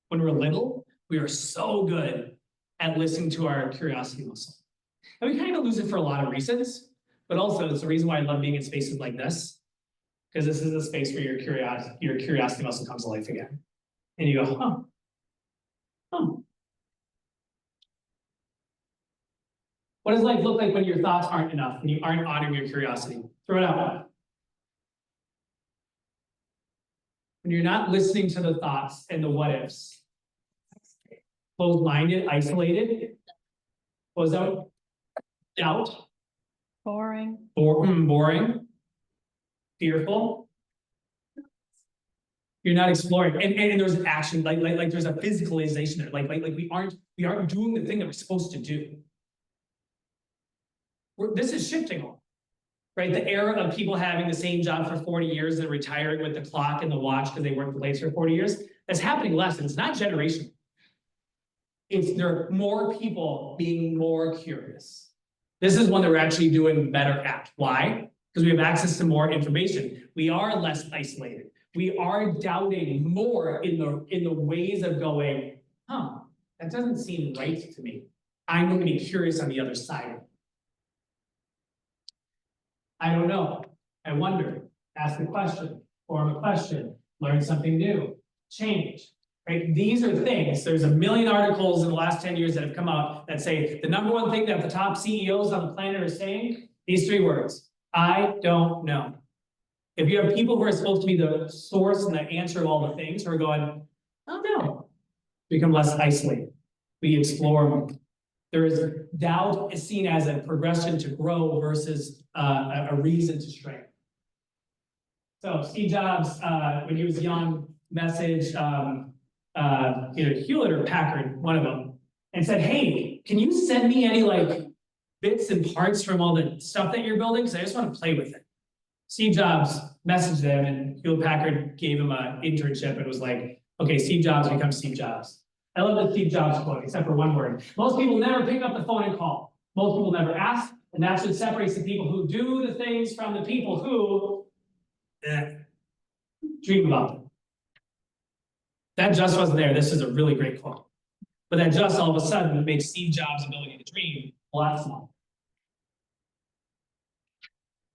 Speaker 2: when we're little, we are so good at listening to our curiosity muscle. And we kind of lose it for a lot of reasons, but also it's the reason why I love being in spaces like this, because this is a space where your curiosity muscle comes to life again. And you go, What does life look like when your thoughts aren't enough, when you aren't honoring your curiosity? Throw it out. When you're not listening to the thoughts and the what ifs. Closed-minded, isolated. What was that? Doubt.
Speaker 5: Boring.
Speaker 2: Boring. Fearful. You're not exploring, and there's an action, like there's a physicalization there, like we aren't doing the thing that we're supposed to do. This is shifting all. right? The era of people having the same job for 40 years and retiring with the clock and the watch because they worked the place for 40 years, that's happening less, and it's not generational. There are more people being more curious. This is one that we're actually doing better at. Why? Because we have access to more information. We are less isolated. We are doubting more in the ways of going, that doesn't seem right to me. I'm going to be curious on the other side of it. I don't know. I wonder. Ask a question. Form a question. Learn something new. Change. Right? These are things. There's a million articles in the last 10 years that have come out that say the number one thing that the top CEOs on the planet are saying, these 3 words. I don't know. If you have people who are supposed to be the source and the answer of all the things who are going, I don't know, become less isolated. We explore more. There is doubt is seen as a progression to grow versus a reason to shrink. So Steve Jobs, when he was young, messaged Hewlett or Packard, one of them, and said, hey, can you send me any like bits and parts from all the stuff that you're building? Because I just want to play with it. Steve Jobs messaged them, and Hewlett Packard gave him an internship and was like, okay, Steve Jobs becomes Steve Jobs. I love the Steve Jobs quote, except for one word. Most people never pick up the phone and call. Most people never ask, and that's what separates the people who do the things from the people who dream about them. That just wasn't there. This is a really great quote. But that just all of a sudden makes Steve Jobs' ability to dream a lot smaller.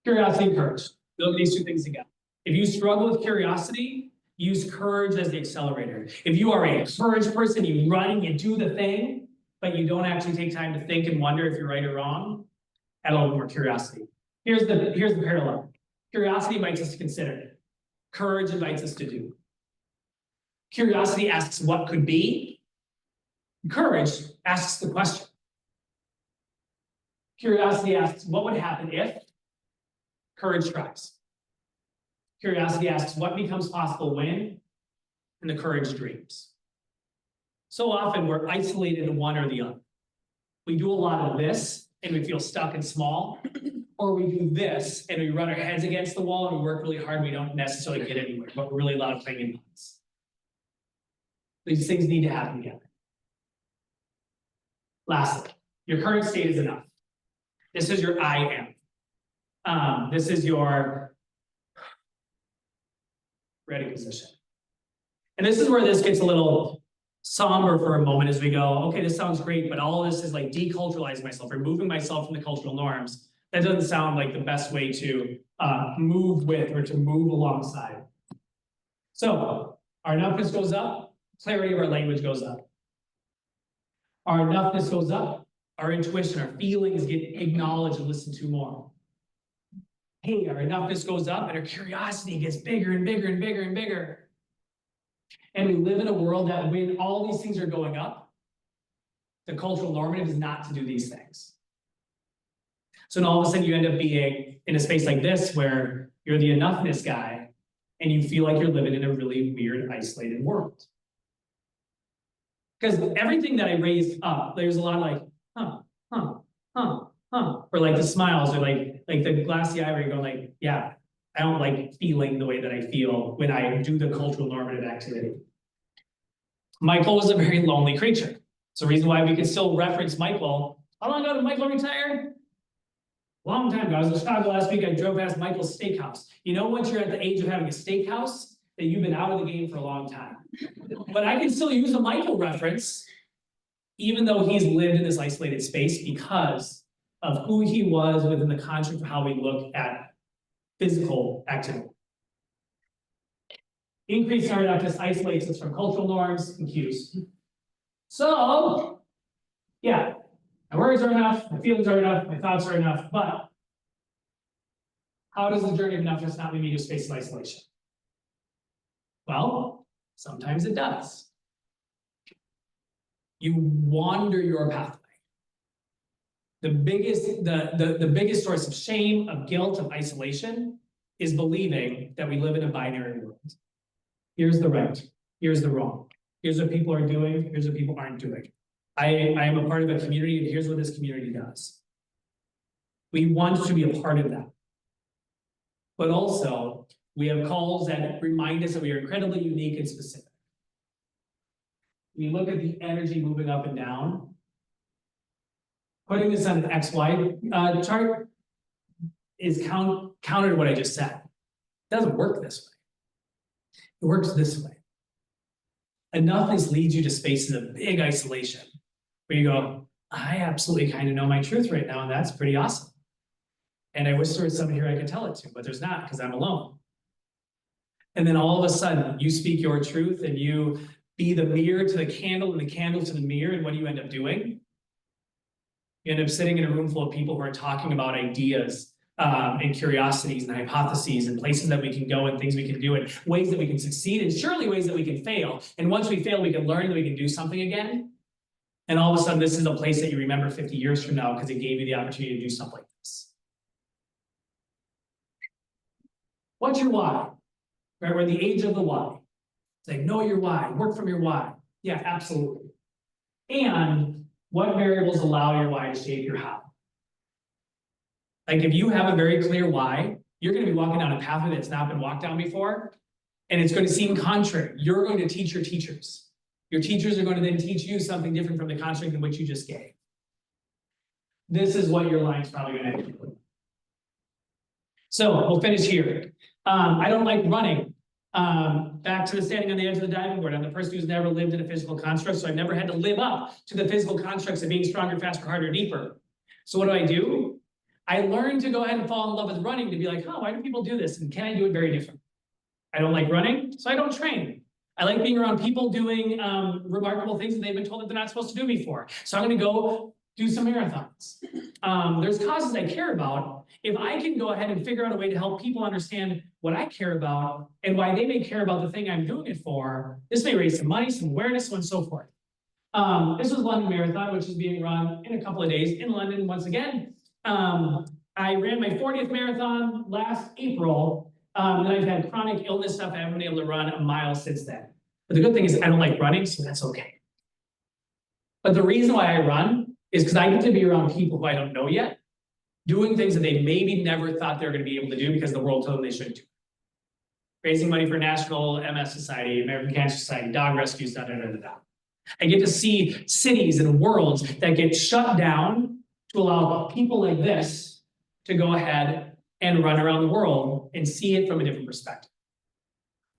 Speaker 2: Curiosity and courage. Build these 2 things together. If you struggle with curiosity, use courage as the accelerator. If you are a courage person, you run and you do the thing, but you don't actually take time to think and wonder if you're right or wrong, add a little more curiosity. Here's the parallel. Curiosity invites us to consider. Courage invites us to do. Curiosity asks what could be. Courage asks the question. Curiosity asks what would happen if. Courage tries. Curiosity asks what becomes possible when, and the courage dreams. So often we're isolated in one or the other. We do a lot of this and we feel stuck and small, or we do this and we run our heads against the wall and we work really hard and we don't necessarily get anywhere, but we're really loud playing in minds. These things need to happen together. Lastly, your current state is enough. This is your I am. This is your ready position. And this is where this gets a little somber for a moment as we go, okay, this sounds great, but all of this is like deculturalizing myself, removing myself from the cultural norms. That doesn't sound like the best way to move with or to move alongside. So our enoughness goes up, clarity of our language goes up. Our enoughness goes up, our intuition, our feelings get acknowledged and listened to more. Hey, our enoughness goes up and our curiosity gets bigger and bigger and bigger and bigger. And we live in a world that when all these things are going up, the cultural normative is not to do these things. So then all of a sudden you end up being in a space like this where you're the enoughness guy and you feel like you're living in a really weird, isolated world. Because everything that I raised up, there's a lot of like, or like the smiles, or like the glassy eye where you're going like, yeah, I don't like feeling the way that I feel when I do the cultural normative activity. Michael was a very lonely creature. It's the reason why we can still reference Michael. How long ago did Michael retire? Long time ago. I was in Chicago last week. I drove past Michael's steakhouse. You know, once you're at the age of having a steakhouse, that you've been out of the game for a long time. But I can still use a Michael reference, even though he's lived in this isolated space because of who he was within the construct of how we look at physical activity. Increasing our enoughness isolates us from cultural norms and cues. So, yeah, my words are enough, my feelings are enough, my thoughts are enough, but how does the journey of enoughness not lead me to a space of isolation? Well, sometimes it does. You wander your pathway. The biggest source of shame, of guilt, of isolation is believing that we live in a binary world. Here's the right, here's the wrong. Here's what people are doing, here's what people aren't doing. I am a part of a community, and here's what this community does. We want to be a part of that. but also we have calls that remind us that we are incredibly unique and specific. We look at the energy moving up and down. Putting this on an XY chart is counter to what I just said. It doesn't work this way. It works this way. Enoughness leads you to spaces of big isolation where you go, I absolutely kind of know my truth right now, and that's pretty awesome. And I wish there was someone here I could tell it to, but there's not because I'm alone. And then all of a sudden, you speak your truth and you be the mirror to the candle and the candle to the mirror, and what do you end up doing? You end up sitting in a room full of people who are talking about ideas and curiosities and hypotheses and places that we can go and things we can do and ways that we can succeed and surely ways that we can fail. And once we fail, we can learn that we can do something again. And all of a sudden, this is a place that you remember 50 years from now because it gave you the opportunity to do something like this. What's your why? Right, we're in the age of the why. It's like, know your why, work from your why. Yeah, absolutely. And what variables allow your why to shape your how? Like if you have a very clear why, you're going to be walking down a pathway that's not been walked down before, and it's going to seem contrary. You're going to teach your teachers. Your teachers are going to then teach you something different from the construct in which you just gave. This is what your line's probably going to do. So we'll finish here. I don't like running. Back to the standing on the edge of the diving board. I'm the person who's never lived in a physical construct, so I've never had to live up to the physical constructs of being stronger, faster, harder, deeper. So what do? I learned to go ahead and fall in love with running to be like, oh, why do people do this? And can I do it very different? I don't like running, so I don't train. I like being around people doing remarkable things that they've been told that they're not supposed to do before. So I'm going to go do some marathons. There's causes I care about. If I can go ahead and figure out a way to help people understand what I care about and why they may care about the thing I'm doing it for, this may raise some money, some awareness, so on and so forth. This was London Marathon, which is being run in a couple of days in London once again. I ran my 40th marathon last April, and I've had chronic illness stuff. I haven't been able to run a mile since then. But the good thing is I don't like running, so that's okay. But the reason why I run is because I get to be around people who I don't know yet, doing things that they maybe never thought they were going to be able to do because the world told them they shouldn't do. Raising money for National MS Society, American Cancer Society, dog rescues, da-da-da-da-da. I get to see cities and worlds that get shut down to allow people like this to go ahead and run around the world and see it from a different perspective.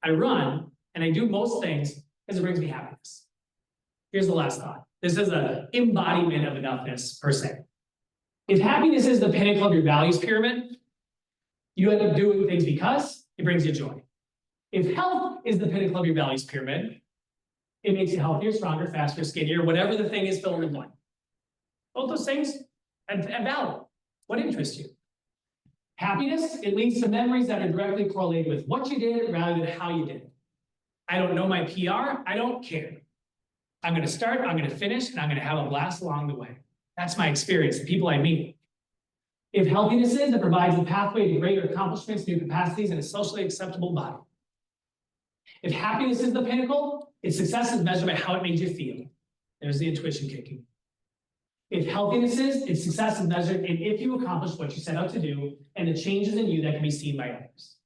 Speaker 2: I run and I do most things because it brings me happiness. Here's the last thought. This is an embodiment of enoughness per se. If happiness is the pinnacle of your values pyramid, you end up doing things because it brings you joy. If health is the pinnacle of your values pyramid, it makes you healthier, stronger, faster, skinnier, whatever the thing is fill in the blank. Both those things are valid. What interests you? Happiness, it leads to memories that are directly correlated with what you did rather than how you did it. I don't know my PR, I don't care. I'm going to start, I'm going to finish, and I'm going to have a blast along the way. That's my experience, the people I meet. If healthiness is, it provides a pathway to greater accomplishments, new capacities, and a socially acceptable body. If happiness is the pinnacle, its success is measured by how it made you feel. There's the intuition kicking. If healthiness is, its success is measured in if you accomplish what you set out to do and the changes in you that can be seen by others.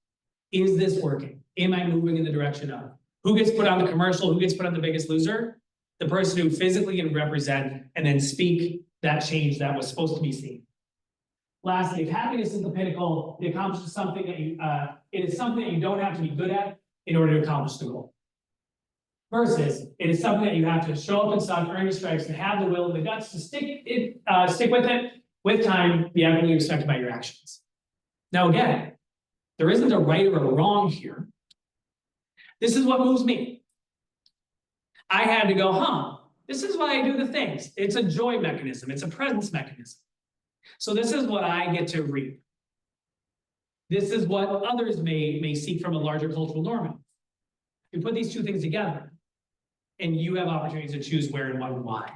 Speaker 2: Is this working? Am I moving in the direction of? Who gets put on the commercial? Who gets put on The Biggest Loser? The person who physically can represent and then speak that change that was supposed to be seen. Lastly, if happiness is the pinnacle, it accomplishes something that it is something that you don't have to be good at in order to accomplish the goal. Versus, it is something that you have to show up and suck, earn your stripes, and have the will and the guts to stick with it with time, the equity expected by your actions. Now again, there isn't a right or a wrong here. This is what moves me. I had to go, this is why I do the things. It's a joy mechanism. It's a presence mechanism. So this is what I get to reap. This is what others may seek from a larger cultural norm. You put these two things together, and you have opportunities to choose where and what and why.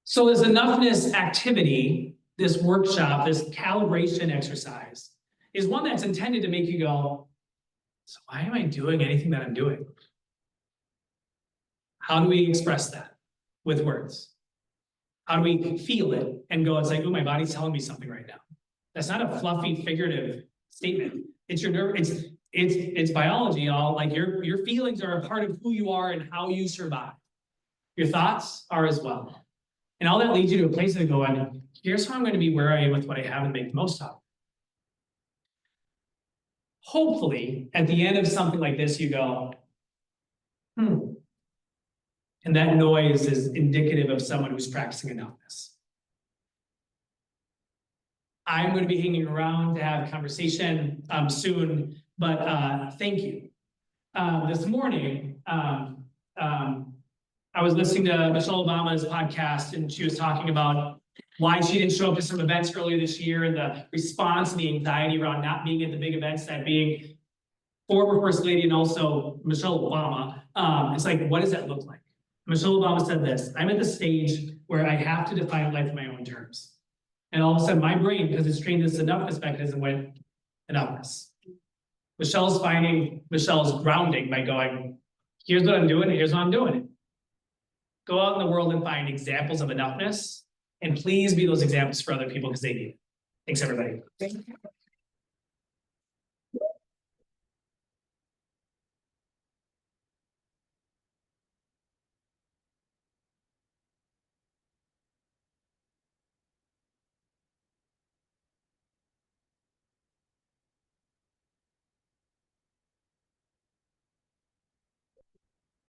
Speaker 2: So this enoughness activity, this workshop, this calibration exercise, is one that's intended to make you go, so why am I doing anything that I'm doing? How do we express that with words? How do we feel it and go, it's like, oh, my body's telling me something right now. That's not a fluffy figurative statement. It's your nerve, it's biology, y'all. Like your feelings are a part of who you are and how you survive. Your thoughts are as well. And all that leads you to a place of going, here's how I'm going to be where I am with what I have and make the most of. Hopefully, at the end of something like this, you go, and that noise is indicative of someone who's practicing enoughness. I'm going to be hanging around to have a conversation soon, but thank you. This morning, I was listening to Michelle Obama's podcast, and she was talking about why she didn't show up to some events earlier this year and the response and the anxiety around not being at the big events, that being former First Lady and also Michelle Obama. It's like, what does that look like? Michelle Obama said this: I'm at the stage where I have to define life in my own terms. And all of a sudden, my brain, because it's trained this enoughness mechanism, went enoughness. Michelle's grounding by going, here's what I'm doing, here's how I'm doing it. Go out in the world and find examples of enoughness, and please be those examples for other people because they need it. Thanks, everybody.